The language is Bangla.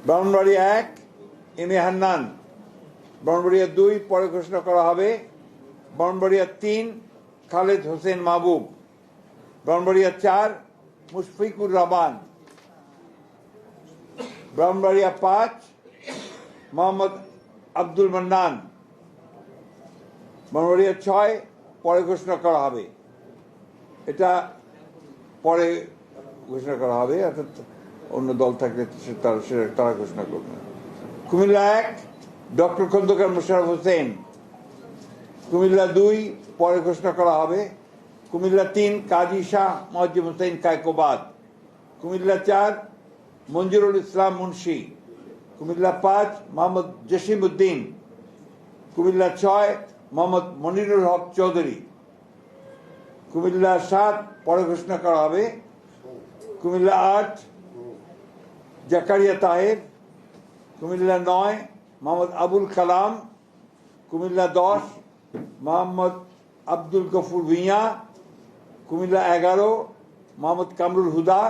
Brahmanbaria 1 M A Hannan. ব্রাহ্মণবাড়িয়া 2 পরে ঘোষণা করা হবে। ব্রাহ্মণবাড়িয়া 3 খালেদ হোসেন মাহবুব। ব্রাহ্মণবাড়িয়া 4 মুশফিকুর রহমান। ব্রাহ্মণবাড়িয়া 5 মোহাম্মদ আব্দুল মান্নান। ব্রাহ্মণবাড়িয়া 6 পরে ঘোষণা করা হবে। এটা পরে ঘোষণা করা হবে, অর্থাৎ অন্য দল থাকলে তারা ঘোষণা করবে। কুমিল্লা 1 ডক্টর খন্দকার মোশাররফ হোসেন। কুমিল্লা 2 পরে ঘোষণা করা হবে। কুমিল্লা 3 কাজী শাহ মুয়াজ্জেম হোসেন কায়কোবাদ। কুমিল্লা 4 মঞ্জুরুল ইসলাম মুন্সি। কুমিল্লা 5 মোহাম্মদ জসিম উদ্দিন। কুমিল্লা 6 মোহাম্মদ মনিরুল হক চৌধুরী। কুমিল্লা 7 পরে ঘোষণা করা হবে। কুমিল্লা 8 জাকারিয়া তাহের। কুমিল্লা 9 মোহাম্মদ আবুল কালাম। কুমিল্লা 10 মোহাম্মদ আব্দুল গফুর ভূঁইয়া। কুমিল্লা 11 মোহাম্মদ কামরুল হুদা।